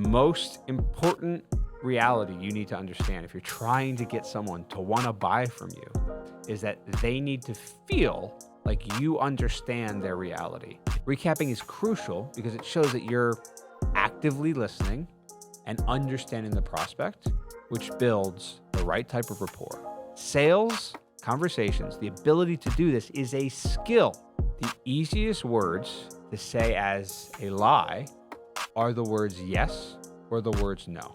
most important reality you need to understand if you're trying to get someone to want to buy from you is that they need to feel like you understand their reality. Recapping is crucial because it shows that you're actively listening and understanding the prospect, which builds the right type of rapport. Sales conversations, the ability to do this is a skill. The easiest words to say as a lie are the words yes or the words no.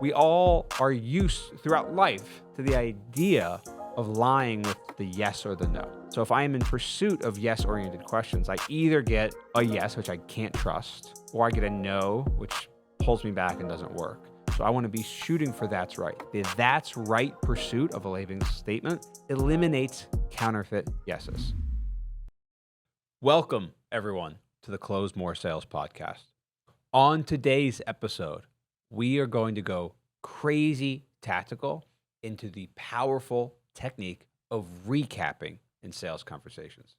We all are used throughout life to the idea of lying with the yes or the no. So if I am in pursuit of yes-oriented questions, I either get a yes, which I can't trust, or I get a no, which pulls me back and doesn't work. So I want to be shooting for that's right. The that's right pursuit of a label statement eliminates counterfeit yeses. Welcome, everyone, to the Close More Sales podcast. On today's episode, we are going to go crazy tactical into the powerful technique of recapping in sales conversations.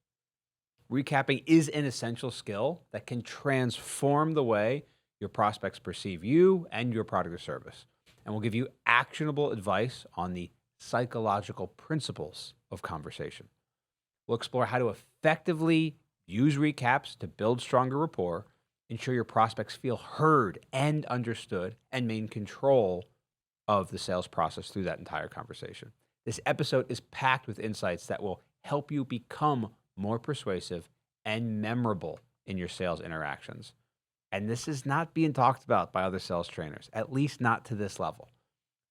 Recapping is an essential skill that can transform the way your prospects perceive you and your product or service, and will give you actionable advice on the psychological principles of conversation. We'll explore how to effectively use recaps to build stronger rapport, ensure your prospects feel heard and understood, and maintain control of the sales process through that entire conversation. This episode is packed with insights that will help you become more persuasive and memorable in your sales interactions. And this is not being talked about by other sales trainers, at least not to this level.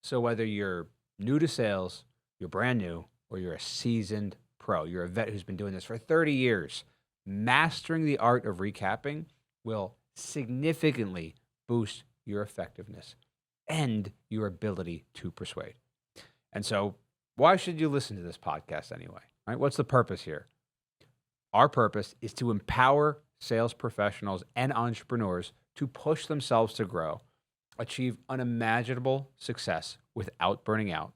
So whether you're new to sales, you're brand new, or you're a seasoned pro, you're a vet who's been doing this for 30 years, mastering the art of recapping will significantly boost your effectiveness and your ability to persuade. And so why should you listen to this podcast anyway? Right? What's the purpose here? Our purpose is to empower sales professionals and entrepreneurs to push themselves to grow, achieve unimaginable success without burning out,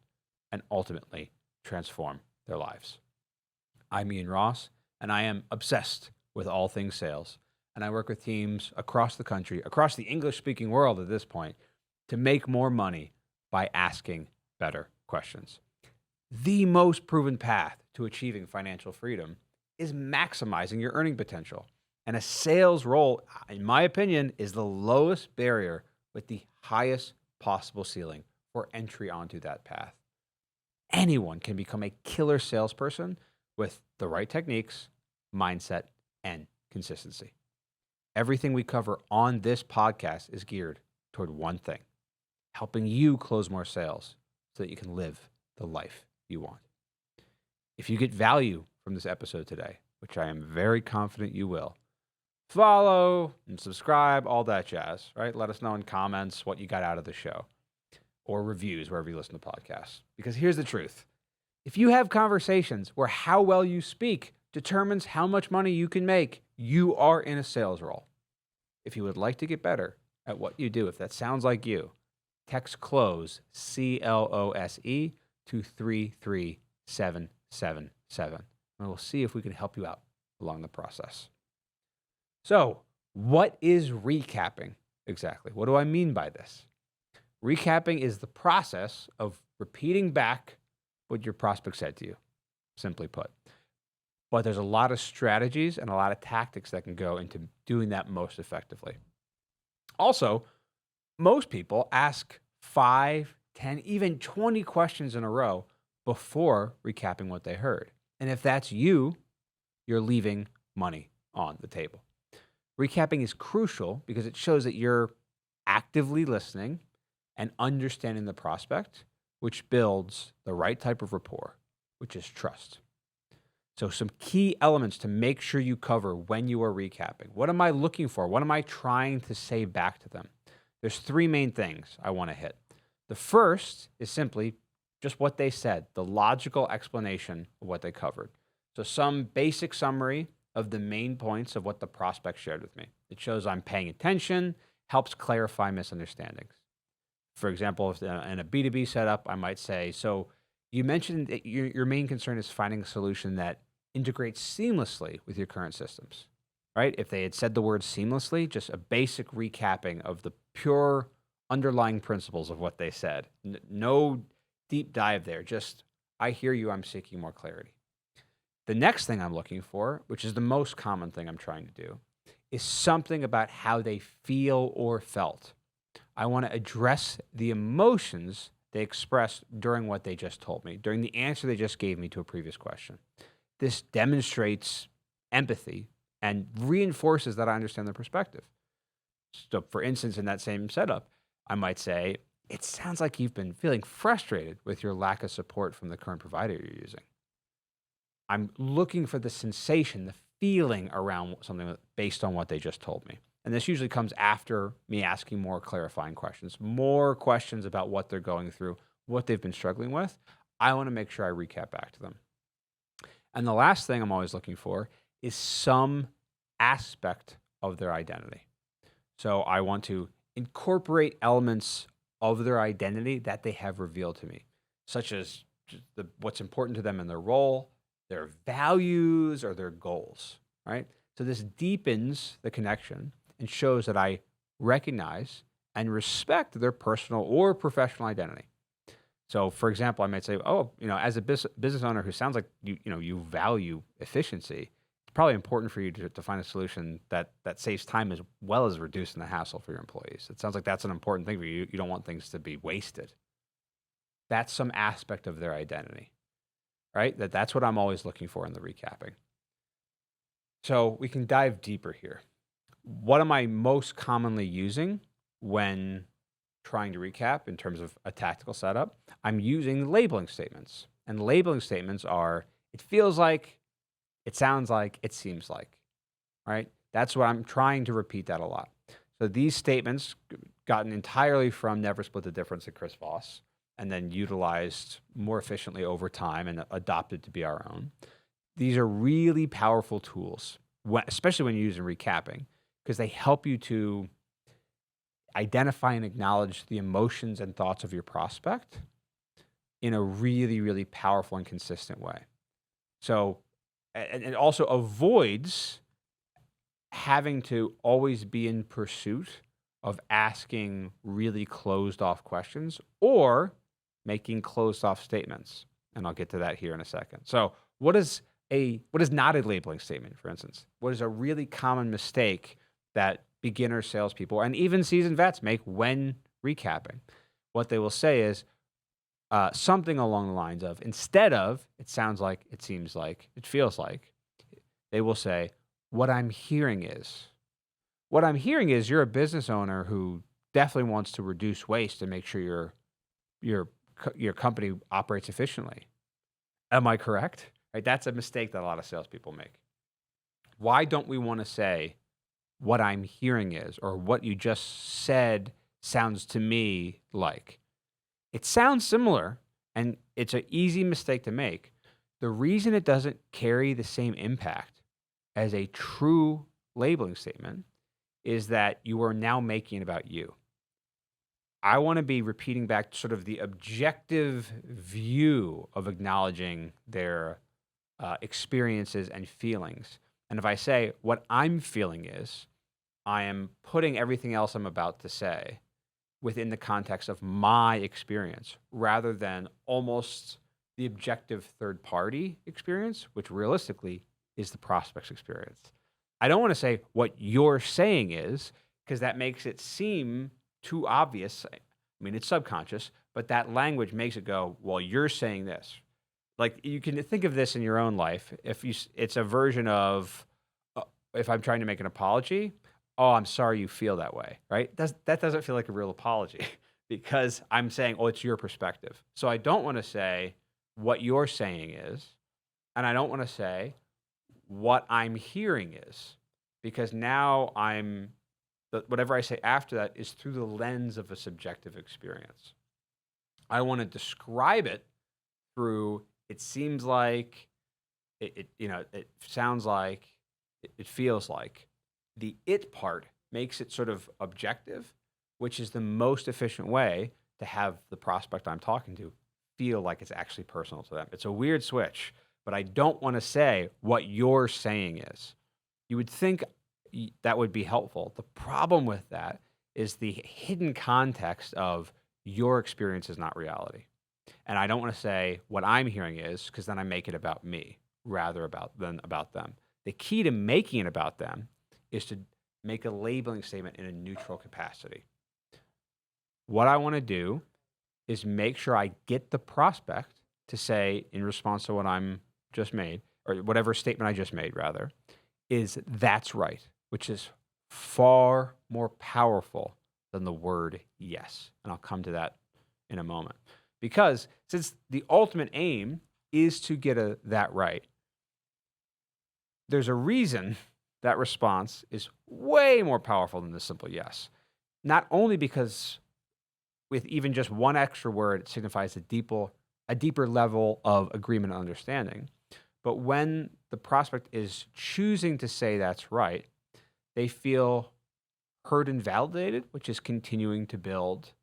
and ultimately transform their lives. I'm Ian Ross, and I am obsessed with all things sales. And I work with teams across the country, across the English-speaking world at this point, to make more money by asking better questions. The most proven path to achieving financial freedom is maximizing your earning potential. And a sales role, in my opinion, is the lowest barrier with the highest possible ceiling for entry onto that path. Anyone can become a killer salesperson with the right techniques, mindset, and consistency. Everything we cover on this podcast is geared toward one thing: helping you close more sales so that you can live the life you want. If you get value from this episode today, which I am very confident you will, follow and subscribe, all that jazz, right? Let us know in comments what you got out of the show, or reviews wherever you listen to podcasts. Because here's the truth. If you have conversations where how well you speak determines how much money you can make, you are in a sales role. If you would like to get better at what you do, if that sounds like you, text CLOSE, CLOSE, to 33777. And we'll see if we can help you out along the process. So, what is recapping exactly? What do I mean by this? Recapping is the process of repeating back what your prospect said to you, simply put. But there's a lot of strategies and a lot of tactics that can go into doing that most effectively. Also, most people ask 5, 10, even 20 questions in a row before recapping what they heard. And if that's you, you're leaving money on the table. Recapping is crucial because it shows that you're actively listening and understanding the prospect, which builds the right type of rapport, which is trust. So some key elements to make sure you cover when you are recapping. What am I looking for? What am I trying to say back to them? There's 3 main things I want to hit. The first is simply just what they said, the logical explanation of what they covered. So some basic summary of the main points of what the prospect shared with me. It shows I'm paying attention, helps clarify misunderstandings. For example, if in a B2B setup, I might say, so you mentioned that your main concern is finding a solution that integrates seamlessly with your current systems. right? If they had said the word seamlessly, just a basic recapping of the pure underlying principles of what they said. No deep dive there. Just, I hear you, I'm seeking more clarity. The next thing I'm looking for, which is the most common thing I'm trying to do, is something about how they feel or felt. I want to address the emotions they expressed during what they just told me, during the answer they just gave me to a previous question. This demonstrates empathy and reinforces that I understand their perspective. So, for instance, in that same setup, I might say, it sounds like you've been feeling frustrated with your lack of support from the current provider you're using. I'm looking for the sensation, the feeling around something based on what they just told me. And this usually comes after me asking more clarifying questions, more questions about what they're going through, what they've been struggling with. I want to make sure I recap back to them. And the last thing I'm always looking for is some aspect of their identity. So I want to incorporate elements of their identity that they have revealed to me, such as what's important to them in their role, their values, or their goals, right? So this deepens the connection and shows that I recognize and respect their personal or professional identity. So, for example, I might say, "Oh, as a business owner who sounds like you value efficiency, it's probably important for you to find a solution that saves time as well as reducing the hassle for your employees. It sounds like that's an important thing for you. You don't want things to be wasted." That's some aspect of their identity, right? That's what I'm always looking for in the recapping. So we can dive deeper here. What am I most commonly using when trying to recap in terms of a tactical setup? I'm using labeling statements. And labeling statements are, it feels like, it sounds like, it seems like, right? That's what I'm trying to repeat that a lot. So these statements gotten entirely from Never Split the Difference at Chris Voss and then utilized more efficiently over time and adopted to be our own. These are really powerful tools, especially when you're using recapping, because they help you to identify and acknowledge the emotions and thoughts of your prospect in a really, really powerful and consistent way. So, and it also avoids having to always be in pursuit of asking really closed off questions or making closed off statements. And I'll get to that here in a second. So what is not a labeling statement, for instance? What is a really common mistake that beginner salespeople and even seasoned vets make when recapping? What they will say is something along the lines of, instead of, it sounds like, it seems like, it feels like, they will say, what I'm hearing is you're a business owner who definitely wants to reduce waste and make sure your company operates efficiently. Am I correct? Right? That's a mistake that a lot of salespeople make. Why don't we want to say what I'm hearing is, or what you just said sounds to me like? It sounds similar, and it's an easy mistake to make. The reason it doesn't carry the same impact as a true labeling statement is that you are now making it about you. I want to be repeating back sort of the objective view of acknowledging their experiences and feelings. And if I say what I'm feeling is, I am putting everything else I'm about to say within the context of my experience rather than almost the objective third party experience, which realistically is the prospect's experience. I don't want to say what you're saying is, because that makes it seem too obvious. I mean, it's subconscious, but that language makes it go, well, you're saying this. Like, you can think of this in your own life. It's a version of, if I'm trying to make an apology, oh, I'm sorry you feel that way, right? That doesn't feel like a real apology because I'm saying, oh, it's your perspective. So I don't want to say what you're saying is, and I don't want to say what I'm hearing is, because now whatever I say after that is through the lens of a subjective experience. I want to describe it through, it seems like, it sounds like, it feels like. The it part makes it sort of objective, which is the most efficient way to have the prospect I'm talking to feel like it's actually personal to them. It's a weird switch, but I don't want to say what you're saying is. You would think that would be helpful. The problem with that is the hidden context of your experience is not reality. And I don't want to say what I'm hearing is, because then I make it about me rather than about them. The key to making it about them is to make a labeling statement in a neutral capacity. What I want to do is make sure I get the prospect to say, in response to what I'm just made, or whatever statement I just made, rather, is that's right, which is far more powerful than the word yes. And I'll come to that in a moment. Because since the ultimate aim is to get that right, there's a reason that response is way more powerful than the simple yes. Not only because with even just one extra word, it signifies a deeper level of agreement and understanding, but when the prospect is choosing to say that's right, they feel heard and validated, which is continuing to build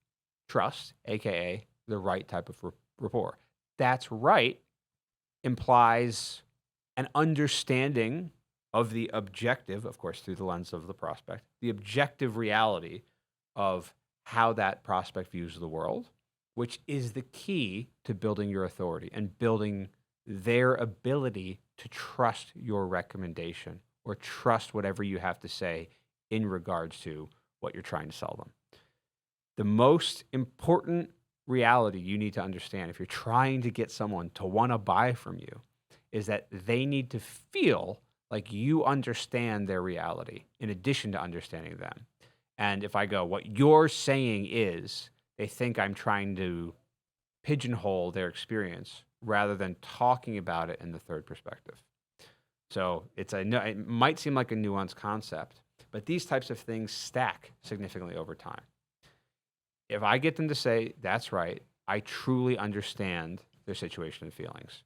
trust, aka the right type of rapport. That's right implies an understanding of the objective, of course, through the lens of the prospect, the objective reality of how that prospect views the world, which is the key to building your authority and building their ability to trust your recommendation or trust whatever you have to say in regards to what you're trying to sell them. The most important reality you need to understand if you're trying to get someone to want to buy from you is that they need to feel like you understand their reality in addition to understanding them. And if I go, what you're saying is, they think I'm trying to pigeonhole their experience rather than talking about it in the third perspective. So it might seem like a nuanced concept, but these types of things stack significantly over time. If I get them to say, that's right, I truly understand their situation and feelings.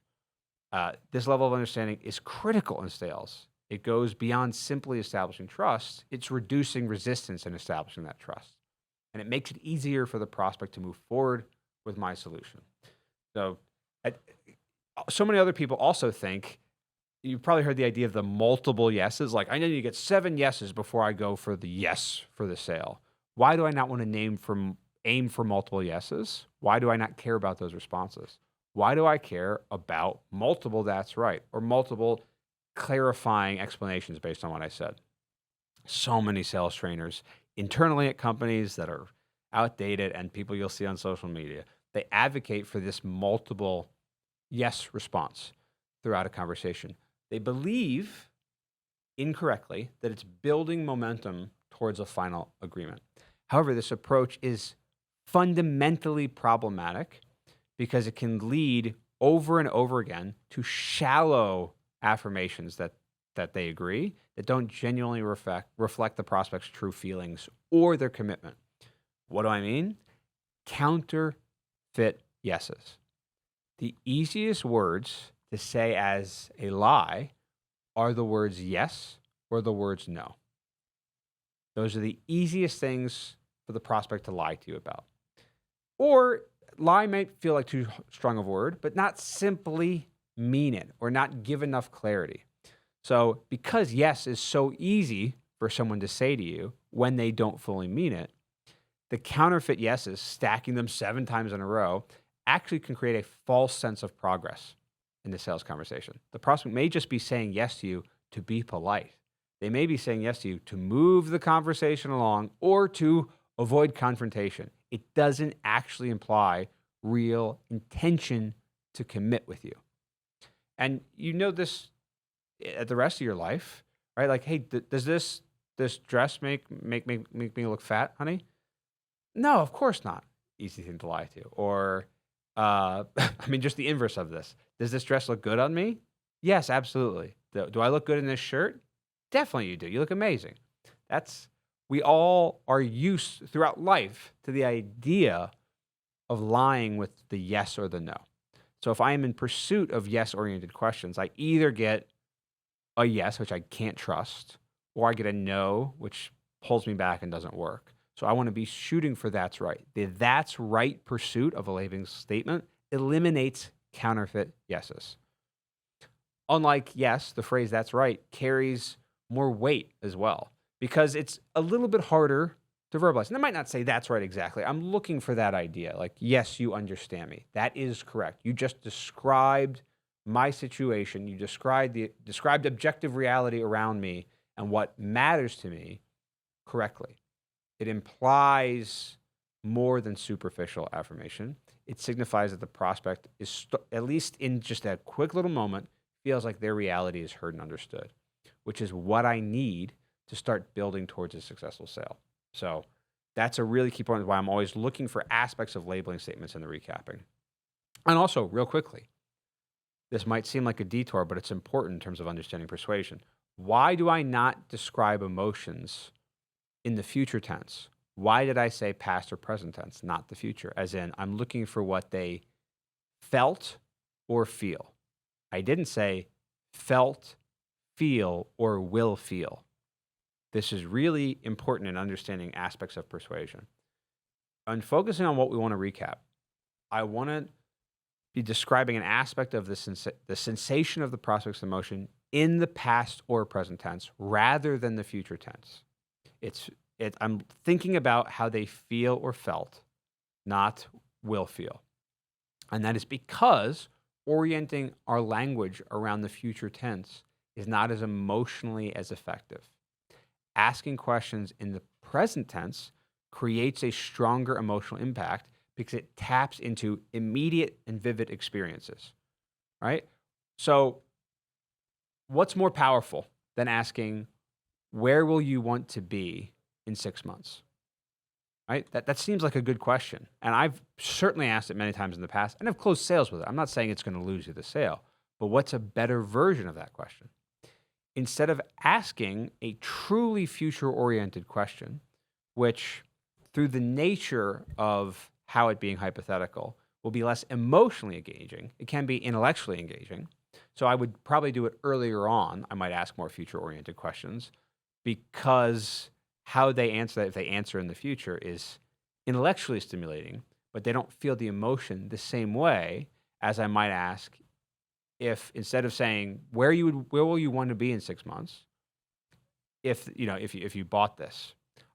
This level of understanding is critical in sales. It goes beyond simply establishing trust. It's reducing resistance and establishing that trust. And it makes it easier for the prospect to move forward with my solution. So many other people also think, you've probably heard the idea of the multiple yeses. Like, I need to get 7 yeses before I go for the yes for the sale. Why do I not want to aim for multiple yeses? Why do I not care about those responses? Why do I care about multiple that's right or multiple clarifying explanations based on what I said? So many sales trainers internally at companies that are outdated and people you'll see on social media, they advocate for this multiple yes response throughout a conversation. They believe incorrectly that it's building momentum towards a final agreement. However, this approach is fundamentally problematic because it can lead over and over again to shallow affirmations that they agree, that don't genuinely reflect the prospect's true feelings or their commitment. What do I mean? Counterfeit yeses. The easiest words to say as a lie are the words yes or the words no. Those are the easiest things for the prospect to lie to you about. Or lie might feel like too strong of a word, but not simply mean it or not give enough clarity. So because yes is so easy for someone to say to you when they don't fully mean it, the counterfeit yeses, stacking them 7 times in a row, actually can create a false sense of progress in the sales conversation. The prospect may just be saying yes to you to be polite. They may be saying yes to you to move the conversation along or to avoid confrontation. It doesn't actually imply real intention to commit with you. And you know this at the rest of your life, right? Like, hey, does this dress make me look fat, honey? No, of course not. Easy thing to lie to. Or, I mean, just the inverse of this. Does this dress look good on me? Yes, absolutely. Do I look good in this shirt? Definitely you do. You look amazing. We all are used throughout life to the idea of lying with the yes or the no. So if I am in pursuit of yes-oriented questions, I either get a yes, which I can't trust, or I get a no, which pulls me back and doesn't work. So I want to be shooting for that's right. The that's right pursuit of a labeling statement eliminates counterfeit yeses. Unlike yes, the phrase that's right carries more weight as well, because it's a little bit harder to verbalize. And I might not say that's right exactly. I'm looking for that idea. Like, yes, you understand me. That is correct. You just described my situation. You described objective reality around me and what matters to me correctly. It implies more than superficial affirmation. It signifies that the prospect is, at least in just that quick little moment, feels like their reality is heard and understood, which is what I need to start building towards a successful sale. So that's a really key point, why I'm always looking for aspects of labeling statements in the recapping. And also, real quickly, this might seem like a detour, but it's important in terms of understanding persuasion. Why do I not describe emotions in the future tense? Why did I say past or present tense, not the future? As in, I'm looking for what they felt or feel. I didn't say felt, feel, or will feel. This is really important in understanding aspects of persuasion. And focusing on what we want to recap, I want to be describing an aspect of the sensation of the prospect's emotion in the past or present tense rather than the future tense. I'm thinking about how they feel or felt, not will feel. And that is because orienting our language around the future tense is not as emotionally as effective. Asking questions in the present tense creates a stronger emotional impact because it taps into immediate and vivid experiences, right? So what's more powerful than asking, where will you want to be in 6 months? Right? That seems like a good question. And I've certainly asked it many times in the past, and I've closed sales with it. I'm not saying it's going to lose you the sale, but what's a better version of that question? Instead of asking a truly future-oriented question, which through the nature of how it being hypothetical will be less emotionally engaging, it can be intellectually engaging. So I would probably do it earlier on. I might ask more future-oriented questions because how they answer that, if they answer in the future, is intellectually stimulating, but they don't feel the emotion the same way as I might ask if, instead of saying where will you want to be in 6 months, if you bought this,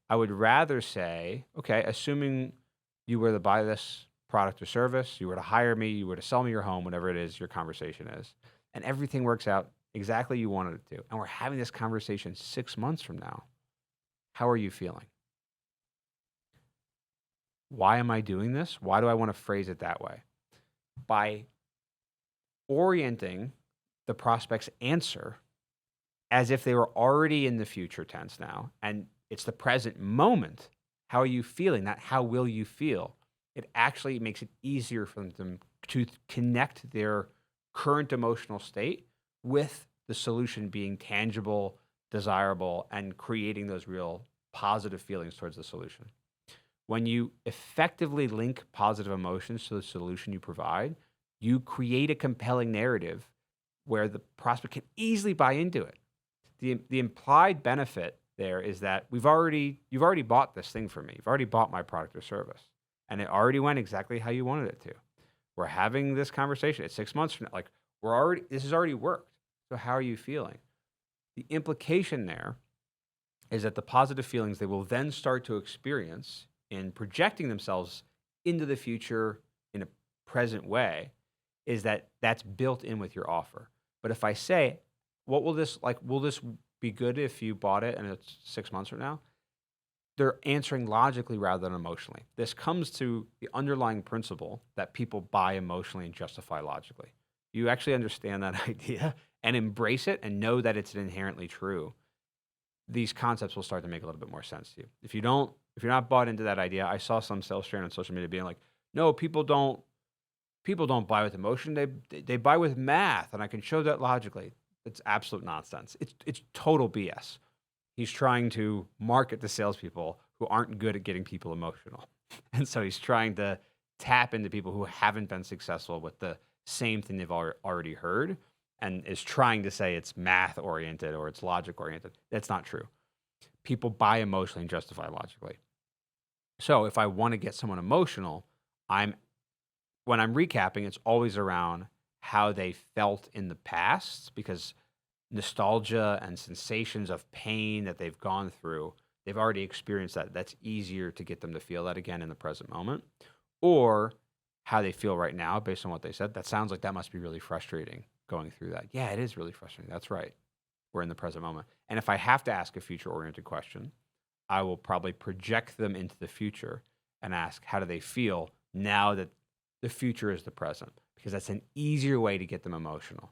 I would rather say, okay, assuming you were to buy this product or service, you were to hire me, you were to sell me your home, whatever it is your conversation is, and everything works out exactly you wanted it to, and we're having this conversation 6 months from now, how are you feeling? Why am I doing this? Why do I want to phrase it that way? By orienting the prospect's answer as if they were already in the future tense now, and it's the present moment. How are you feeling? Not how will you feel. It actually makes it easier for them to connect their current emotional state with the solution being tangible, desirable, and creating those real positive feelings towards the solution. When you effectively link positive emotions to the solution you provide, you create a compelling narrative where the prospect can easily buy into it. The implied benefit there is that you've already bought this thing from me. You've already bought my product or service, and it already went exactly how you wanted it to. We're having this conversation. It's 6 months from now. Like, this has already worked. So how are you feeling? The implication there is that the positive feelings they will then start to experience in projecting themselves into the future in a present way is that that's built in with your offer. But if I say, what will this, like, will this be good if you bought it and it's 6 months from now? They're answering logically rather than emotionally. This comes to the underlying principle that people buy emotionally and justify logically. You actually understand that idea and embrace it and know that it's inherently true. These concepts will start to make a little bit more sense to you. If you're not bought into that idea, I saw some sales trainer on social media being like, no, people don't buy with emotion. They buy with math, and I can show that logically. It's absolute nonsense. It's total BS. He's trying to market to salespeople who aren't good at getting people emotional. And so he's trying to tap into people who haven't been successful with the same thing they've already heard, and is trying to say it's math oriented or it's logic oriented. That's not true. People buy emotionally and justify logically. So if I want to get someone emotional, when I'm recapping, it's always around how they felt in the past, because nostalgia and sensations of pain that they've gone through, they've already experienced that. That's easier to get them to feel that again in the present moment. Or how they feel right now based on what they said. That sounds like that must be really frustrating going through that. Yeah, it is really frustrating. That's right. We're in the present moment. And if I have to ask a future-oriented question, I will probably project them into the future and ask, how do they feel now that the future is the present? Because that's an easier way to get them emotional.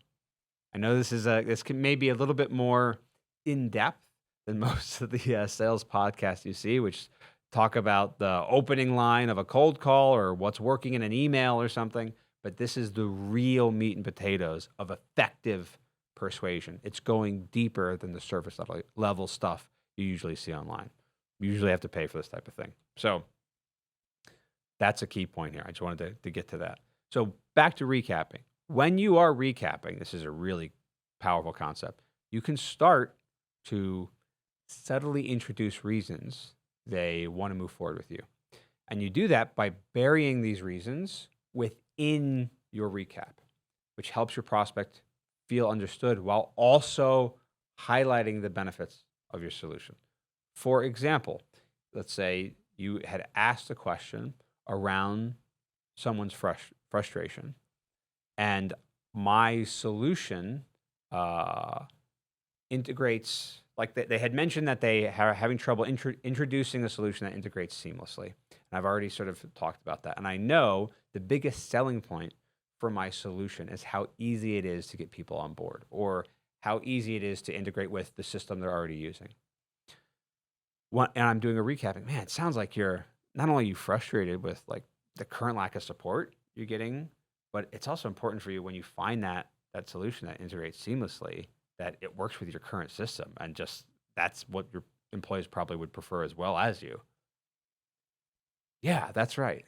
I know this can maybe a little bit more in depth than most of the sales podcasts you see, which talk about the opening line of a cold call or what's working in an email or something. But this is the real meat and potatoes of effective persuasion. It's going deeper than the surface level stuff you usually see online. You usually have to pay for this type of thing. So that's a key point here. I just wanted to get to that. So back to recapping. When you are recapping, this is a really powerful concept. You can start to subtly introduce reasons they want to move forward with you. And you do that by burying these reasons within your recap, which helps your prospect feel understood while also highlighting the benefits of your solution. For example, let's say you had asked a question around someone's frustration, and my solution integrates, like they had mentioned that they are having trouble introducing a solution that integrates seamlessly. And I've already sort of talked about that. And I know the biggest selling point for my solution is how easy it is to get people on board, or how easy it is to integrate with the system they're already using. And I'm doing a recapping. Man, it sounds like you're not only you frustrated with like the current lack of support you're getting, but it's also important for you when you find that solution that integrates seamlessly, that it works with your current system, and just that's what your employees probably would prefer as well as you. Yeah, that's right.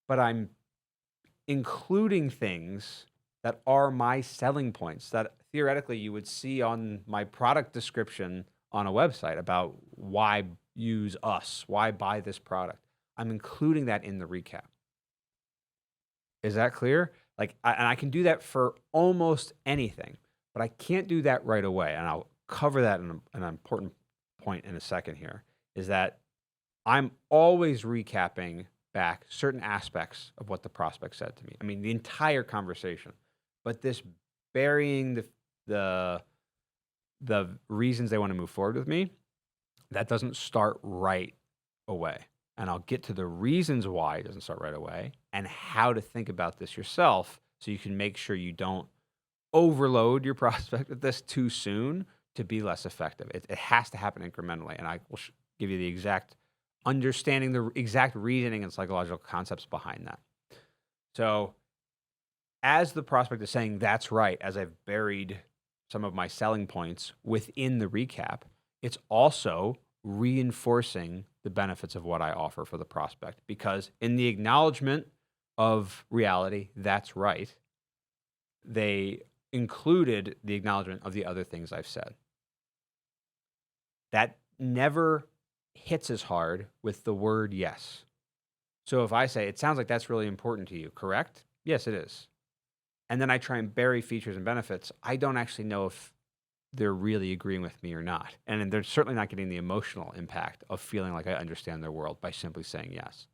But I'm including things that are my selling points that theoretically you would see on my product description on a website about why use us, why buy this product. I'm including that in the recap. Is that clear? Like, and I can do that for almost anything, but I can't do that right away. And I'll cover that in an important point in a second here, is that I'm always recapping back certain aspects of what the prospect said to me. I mean, the entire conversation, but this burying the reasons they want to move forward with me, that doesn't start right away. And I'll get to the reasons why it doesn't start right away and how to think about this yourself so you can make sure you don't overload your prospect with this too soon to be less effective. It has to happen incrementally. And I will give you the exact understanding, the exact reasoning and psychological concepts behind that. So as the prospect is saying, that's right, as I've buried some of my selling points within the recap, it's also reinforcing the benefits of what I offer for the prospect, because in the acknowledgement of reality, that's right, they included the acknowledgement of the other things I've said. That never hits as hard with the word yes. So if I say, it sounds like that's really important to you, correct? Yes, it is. And then I try and bury features and benefits, I don't actually know if they're really agreeing with me or not. And they're certainly not getting the emotional impact of feeling like I understand their world by simply saying yes.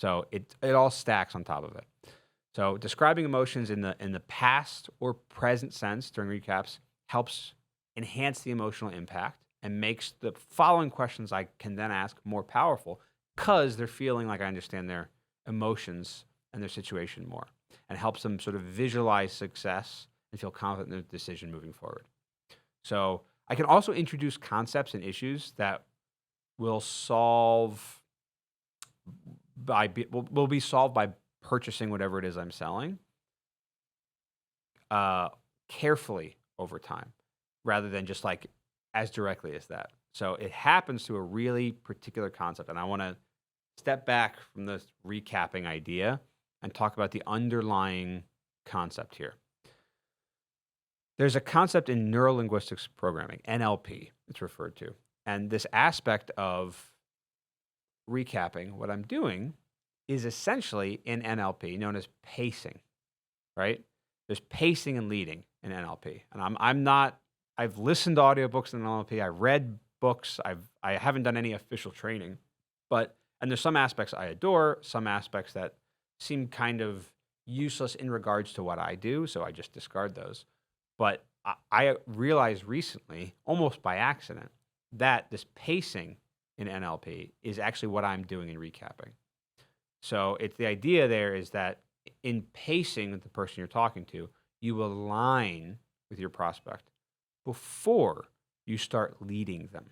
So it all stacks on top of it. So describing emotions in the past or present sense during recaps helps enhance the emotional impact and makes the following questions I can then ask more powerful, because they're feeling like I understand their emotions and their situation more, and helps them sort of visualize success and feel confident in their decision moving forward. So I can also introduce concepts and issues that will be solved by purchasing whatever it is I'm selling carefully over time, rather than just like as directly as that. So it happens to a really particular concept, and I want to step back from this recapping idea and talk about the underlying concept here. There's a concept in neurolinguistics programming, NLP, it's referred to. And this aspect of recapping, what I'm doing is essentially in NLP known as pacing, right? There's pacing and leading in NLP. And I'm not I've listened to audiobooks in NLP. I read books. I haven't done any official training, but and there's some aspects I adore, some aspects that seem kind of useless in regards to what I do, so I just discard those. But I realized recently, almost by accident, that this pacing in NLP is actually what I'm doing in recapping. So it's the idea there is that in pacing with the person you're talking to, you align with your prospect before you start leading them,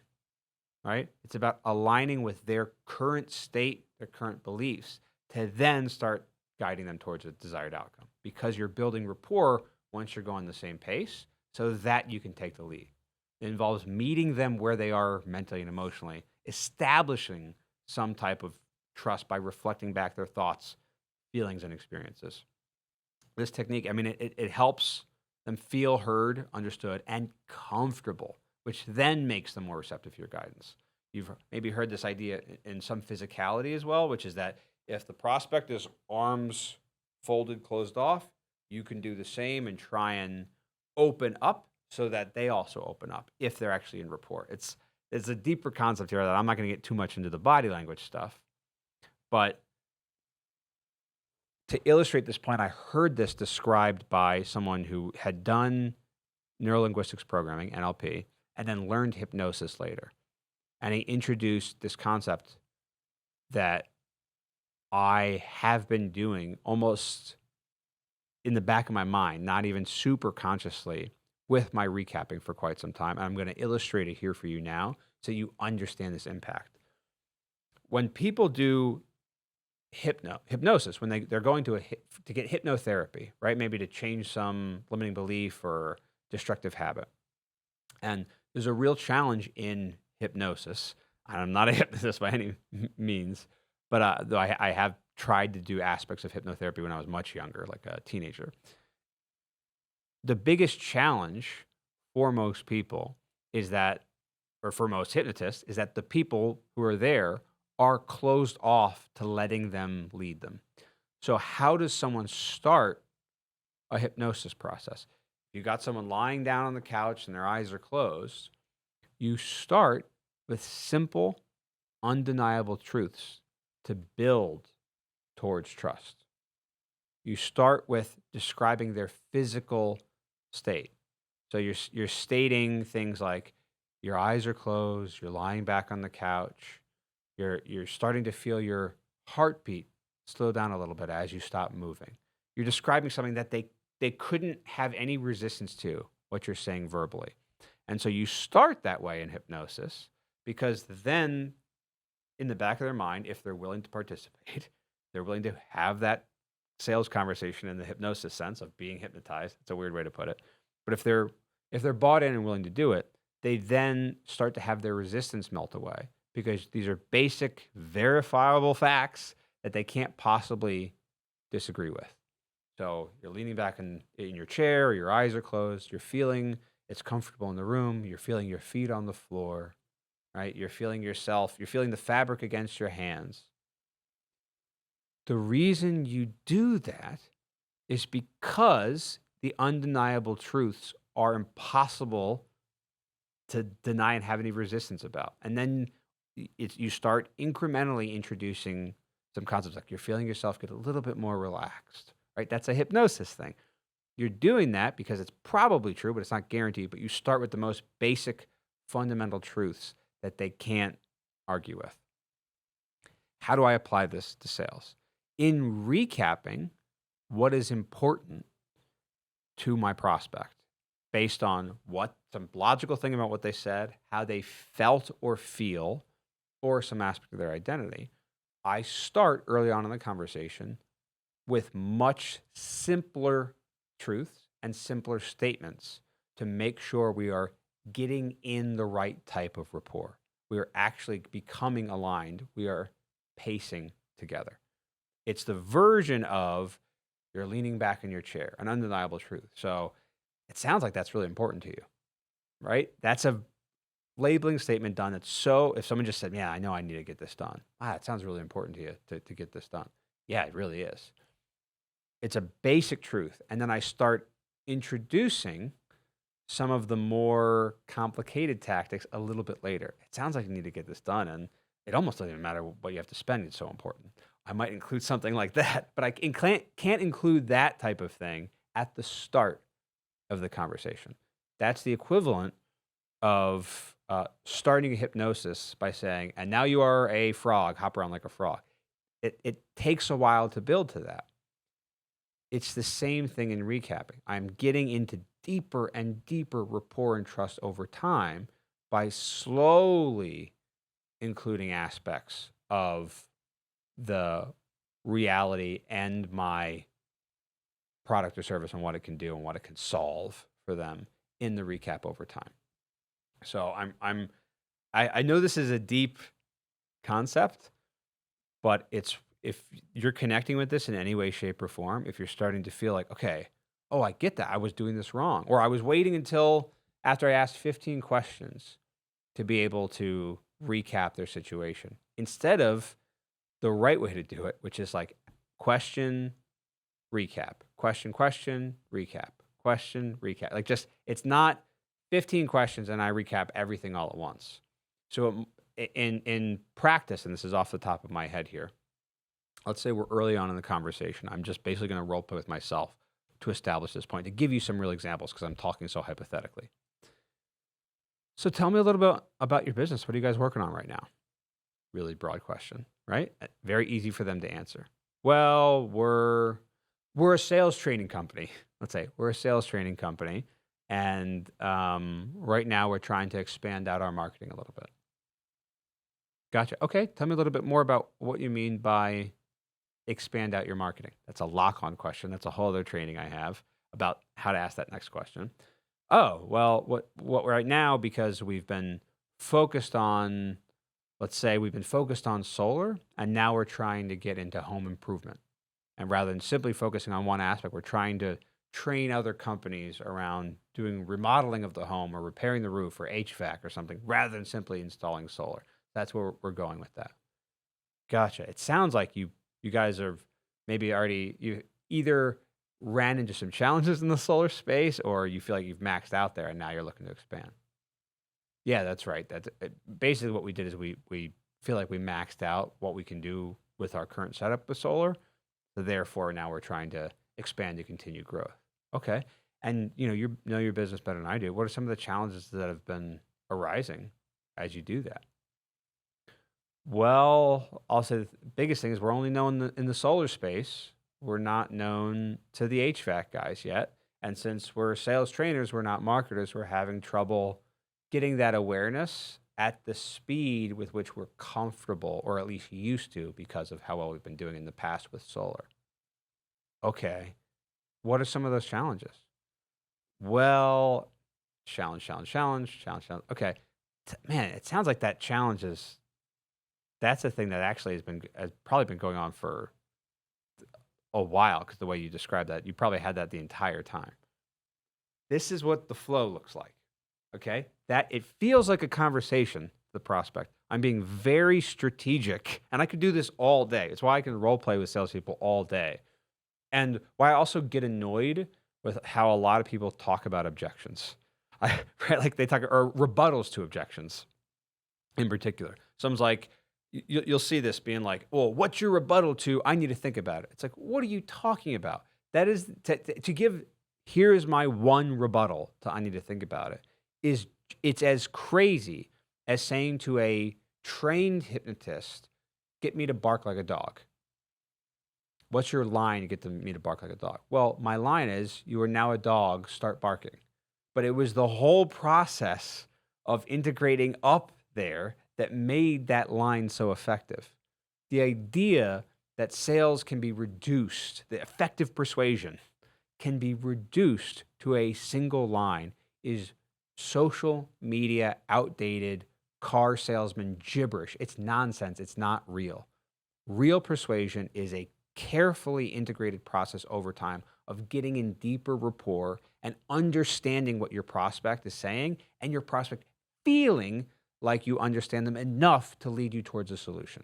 right? It's about aligning with their current state, their current beliefs, to then start guiding them towards a desired outcome because you're building rapport once you're going the same pace so that you can take the lead. It involves meeting them where they are mentally and emotionally, establishing some type of trust by reflecting back their thoughts, feelings, and experiences. This technique, I mean, it helps them feel heard, understood, and comfortable, which then makes them more receptive to your guidance. You've maybe heard this idea in some physicality as well, which is that if the prospect is arms folded, closed off, you can do the same and try and open up so that they also open up if they're actually in rapport. It's a deeper concept here that I'm not going to get too much into the body language stuff, but to illustrate this point, I heard this described by someone who had done neurolinguistics programming, NLP, and then learned hypnosis later. And he introduced this concept that I have been doing almost in the back of my mind, not even super consciously, with my recapping for quite some time. And I'm going to illustrate it here for you now so you understand this impact. When people do hypnosis, when they're going to get hypnotherapy, right? Maybe to change some limiting belief or destructive habit. And there's a real challenge in hypnosis. I'm not a hypnotist by any means, but though I have tried to do aspects of hypnotherapy when I was much younger, like a teenager. The biggest challenge for most people is that, or for most hypnotists, is that the people who are there are closed off to letting them lead them. So how does someone start a hypnosis process? You got someone lying down on the couch and their eyes are closed. You start with simple, undeniable truths to build towards trust. You start with describing their physical state. So you're stating things like your eyes are closed, you're lying back on the couch, you're starting to feel your heartbeat slow down a little bit as you stop moving. You're describing something that they couldn't have any resistance to what you're saying verbally. And so you start that way in hypnosis because then in the back of their mind, if they're willing to participate, they're willing to have that sales conversation in the hypnosis sense of being hypnotized. It's a weird way to put it. But if they're bought in and willing to do it, they then start to have their resistance melt away because these are basic, verifiable facts that they can't possibly disagree with. So you're leaning back in your chair, your eyes are closed, you're feeling it's comfortable in the room, you're feeling your feet on the floor, right? You're feeling yourself, you're feeling the fabric against your hands. The reason you do that is because the undeniable truths are impossible to deny and have any resistance about. And then you start incrementally introducing some concepts like you're feeling yourself get a little bit more relaxed, right? That's a hypnosis thing. You're doing that because it's probably true, but it's not guaranteed. But you start with the most basic, fundamental truths that they can't argue with. How do I apply this to sales? In recapping what is important to my prospect based on what some logical thing about what they said, how they felt or feel, or some aspect of their identity, I start early on in the conversation with much simpler truths and simpler statements to make sure we are getting in the right type of rapport. We are actually becoming aligned. We are pacing together. It's the version of you're leaning back in your chair, an undeniable truth. So it sounds like that's really important to you, right? That's a labeling statement done. That's so, if someone just said, yeah, I know I need to get this done. It sounds really important to you to get this done. Yeah, it really is. It's a basic truth. And then I start introducing some of the more complicated tactics a little bit later. It sounds like you need to get this done, and it almost doesn't even matter what you have to spend. It's so important. I might include something like that, but I can't include that type of thing at the start of the conversation. That's the equivalent of starting a hypnosis by saying, and now you are a frog, hop around like a frog. It takes a while to build to that. It's the same thing in recapping. I'm getting into deeper and deeper rapport and trust over time by slowly including aspects of the reality and my product or service and what it can do and what it can solve for them in the recap over time. So I know this is a deep concept, but if you're connecting with this in any way, shape, or form, if you're starting to feel like, okay, oh, I get that, I was doing this wrong, or I was waiting until after I asked 15 questions to be able to recap their situation instead of the right way to do it, which is like question, recap, question, recap, question, recap. Like just, it's not 15 questions and I recap everything all at once. So in practice, and this is off the top of my head here, let's say we're early on in the conversation. I'm just basically going to role play with myself to establish this point, to give you some real examples because I'm talking so hypothetically. So tell me a little bit about your business. What are you guys working on right now? Really broad question, right? Very easy for them to answer. Well, we're a sales training company. Let's say we're a sales training company. And right now we're trying to expand out our marketing a little bit. Gotcha. Okay. Tell me a little bit more about what you mean by expand out your marketing. That's a lock-on question. That's a whole other training I have about how to ask that next question. Oh, well, what right now, because we've been focused on, let's say we've been focused on solar, and now we're trying to get into home improvement. And rather than simply focusing on one aspect, we're trying to train other companies around doing remodeling of the home or repairing the roof or HVAC or something, rather than simply installing solar. That's where we're going with that. Gotcha. It sounds like you guys are maybe already, you either ran into some challenges in the solar space or you feel like you've maxed out there and now you're looking to expand. Yeah, that's right. That's basically what we did is we feel like we maxed out what we can do with our current setup with solar. So therefore, now we're trying to expand to continue growth. Okay. And you know your business better than I do. What are some of the challenges that have been arising as you do that? Well, I'll say the biggest thing is we're only known in the solar space. We're not known to the HVAC guys yet. And since we're sales trainers, we're not marketers, we're having trouble getting that awareness at the speed with which we're comfortable, or at least used to, because of how well we've been doing in the past with solar. Okay. What are some of those challenges? Well, challenge. Okay. Man, it sounds like that challenge that's a thing that actually has probably been going on for a while, because the way you described that, you probably had that the entire time. This is what the flow looks like. Okay? That it feels like a conversation, the prospect. I'm being very strategic, and I could do this all day. It's why I can role play with salespeople all day. And why I also get annoyed with how a lot of people talk about objections. Right? Like they talk, or rebuttals to objections in particular. Someone's like, you'll see this being like, well, what's your rebuttal to? I need to think about it. It's like, what are you talking about? That is to give, here is my one rebuttal to I need to think about it. It's as crazy as saying to a trained hypnotist, get me to bark like a dog. What's your line to get me to bark like a dog? Well, my line is, you are now a dog, start barking. But it was the whole process of integrating up there that made that line so effective. The idea that sales can be reduced, the effective persuasion can be reduced to a single line, is social media outdated car salesman gibberish. It's nonsense. It's not real. Real persuasion is a carefully integrated process over time of getting in deeper rapport and understanding what your prospect is saying, and your prospect feeling like you understand them enough to lead you towards a solution.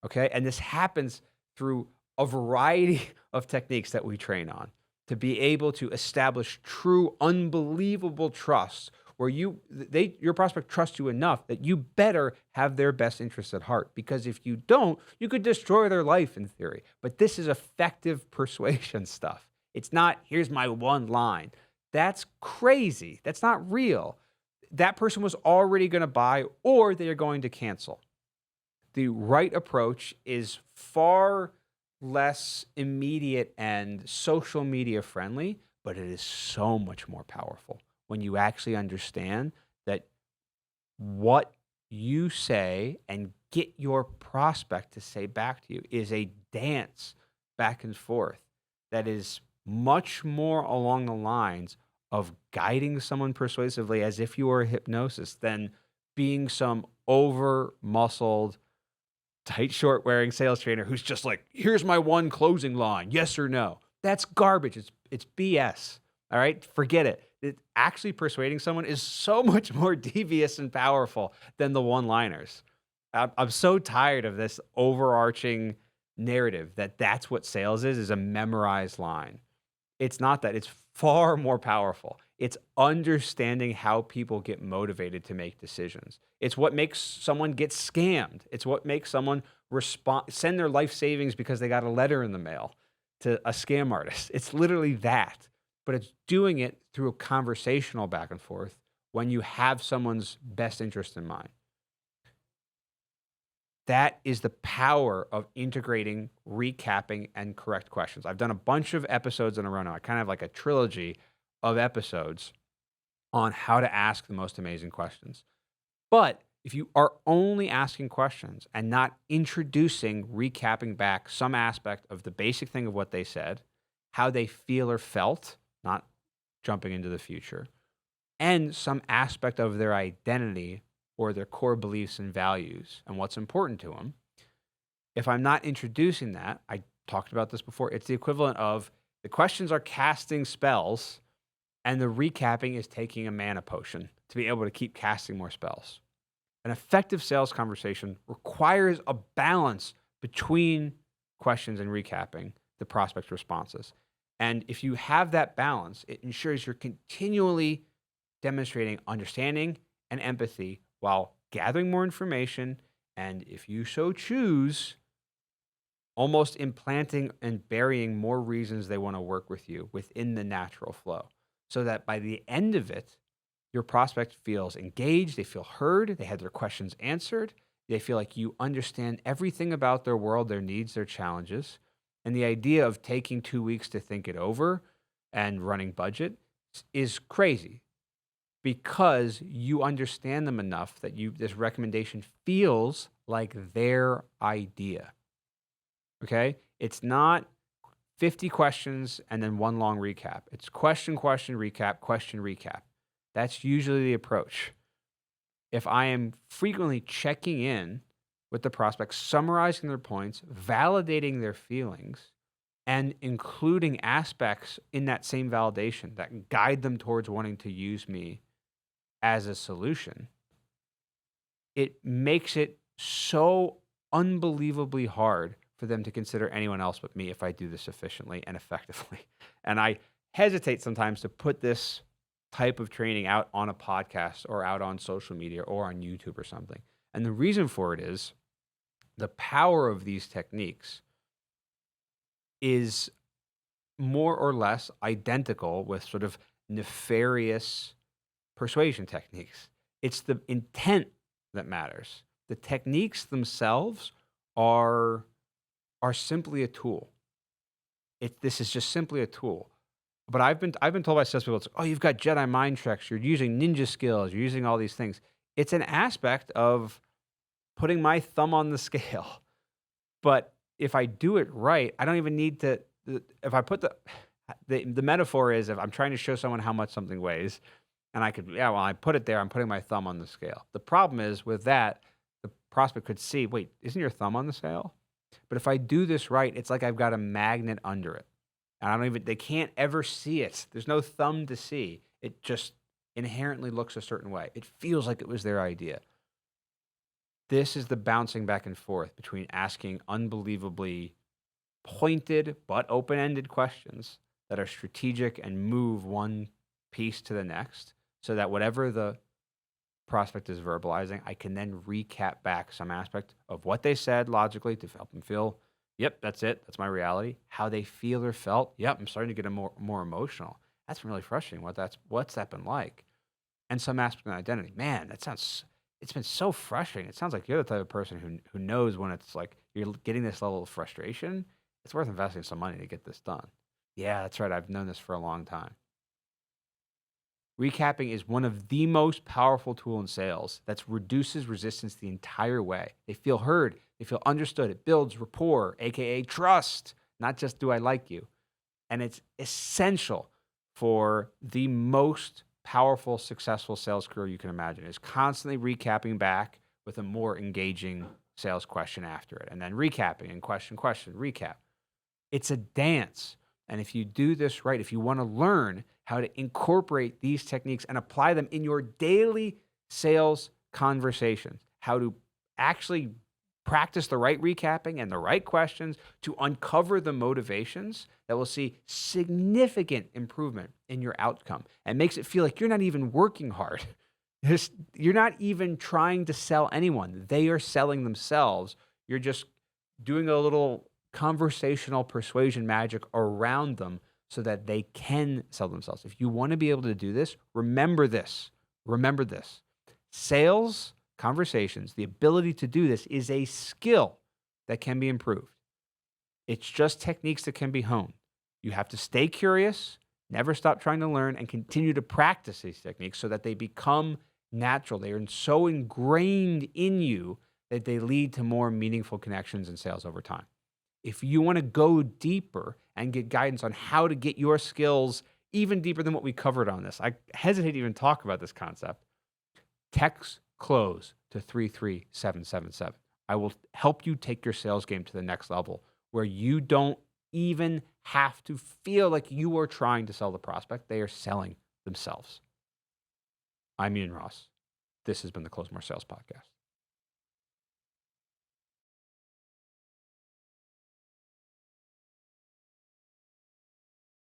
Okay? And this happens through a variety of techniques that we train on. to be able to establish true, unbelievable trust where your prospect trusts you enough that you better have their best interests at heart. Because if you don't, you could destroy their life in theory. But this is effective persuasion stuff. It's not, here's my one line. That's crazy. That's not real. That person was already going to buy or they are going to cancel. The right approach is far less immediate and social media friendly, but it is so much more powerful when you actually understand that what you say and get your prospect to say back to you is a dance back and forth that is much more along the lines of guiding someone persuasively as if you were a hypnosis than being some over muscled, tight short wearing sales trainer who's just like, here's my one closing line, yes or no. That's garbage. It's BS. All right, forget it. Actually persuading someone is so much more devious and powerful than the one-liners. I'm so tired of this overarching narrative that that's what sales is a memorized line. It's not that. It's far more powerful. It's understanding how people get motivated to make decisions. It's what makes someone get scammed. It's what makes someone send their life savings because they got a letter in the mail to a scam artist. It's literally that. But it's doing it through a conversational back and forth when you have someone's best interest in mind. That is the power of integrating, recapping, and correct questions. I've done a bunch of episodes in a row now. I kind of have like a trilogy of episodes on how to ask the most amazing questions. But if you are only asking questions and not introducing, recapping back some aspect of the basic thing of what they said, how they feel or felt, not jumping into the future, and some aspect of their identity or their core beliefs and values and what's important to them. If I'm not introducing that, I talked about this before, it's the equivalent of the questions are casting spells and the recapping is taking a mana potion to be able to keep casting more spells. An effective sales conversation requires a balance between questions and recapping the prospect's responses. And if you have that balance, it ensures you're continually demonstrating understanding and empathy while gathering more information, and if you so choose, almost implanting and burying more reasons they want to work with you within the natural flow, so that by the end of it, your prospect feels engaged, they feel heard, they had their questions answered, they feel like you understand everything about their world, their needs, their challenges. And the idea of taking 2 weeks to think it over and running budget is crazy, because you understand them enough that this recommendation feels like their idea. Okay? It's not 50 questions and then one long recap. It's question, recap, question, recap. That's usually the approach. If I am frequently checking in with the prospect, summarizing their points, validating their feelings, and including aspects in that same validation that guide them towards wanting to use me as a solution, it makes it so unbelievably hard for them to consider anyone else but me if I do this efficiently and effectively. And I hesitate sometimes to put this type of training out on a podcast or out on social media or on YouTube or something. And the reason for it is the power of these techniques is more or less identical with sort of nefarious persuasion techniques. It's the intent that matters. The techniques themselves are simply a tool. This is just simply a tool. But I've been told by salespeople, it's, oh, you've got Jedi mind tricks, you're using ninja skills, you're using all these things. It's an aspect of putting my thumb on the scale. But if I do it right, I don't even need to. If I put the metaphor is, if I'm trying to show someone how much something weighs, and I put it there, I'm putting my thumb on the scale. The problem is with that, the prospect could see, wait, isn't your thumb on the scale? But if I do this right, it's like I've got a magnet under it. And they can't ever see it. There's no thumb to see. It just inherently looks a certain way. It feels like it was their idea. This is the bouncing back and forth between asking unbelievably pointed but open-ended questions that are strategic and move one piece to the next so that whatever the prospect is verbalizing, I can then recap back some aspect of what they said logically to help them feel, yep, that's it. That's my reality. How they feel or felt. Yep, I'm starting to get more emotional. That's been really frustrating. What's that been like? And some aspect of identity. Man, it's been so frustrating. It sounds like you're the type of person who knows when it's like you're getting this level of frustration, it's worth investing some money to get this done. Yeah, that's right. I've known this for a long time. Recapping is one of the most powerful tools in sales that reduces resistance the entire way. They feel heard, they feel understood. It builds rapport, aka trust, not just do I like you. And it's essential for the most powerful, successful sales career you can imagine. Is constantly recapping back with a more engaging sales question after it, and then recapping and question, recap. It's a dance. And if you do this right, if you want to learn how to incorporate these techniques and apply them in your daily sales conversations, how to actually practice the right recapping and the right questions to uncover the motivations that will see significant improvement in your outcome and makes it feel like you're not even working hard. You're not even trying to sell anyone. They are selling themselves. You're just doing a little conversational persuasion magic around them so that they can sell themselves. If you want to be able to do this, remember this. Remember this. Sales conversations, the ability to do this is a skill that can be improved. It's just techniques that can be honed. You have to stay curious, never stop trying to learn, and continue to practice these techniques so that they become natural. They are so ingrained in you that they lead to more meaningful connections in sales over time. If you want to go deeper and get guidance on how to get your skills even deeper than what we covered on this, I hesitate to even talk about this concept, text close to 33777. I will help you take your sales game to the next level where you don't even have to feel like you are trying to sell the prospect. They are selling themselves. I'm Ian Ross. This has been the Close More Sales Podcast.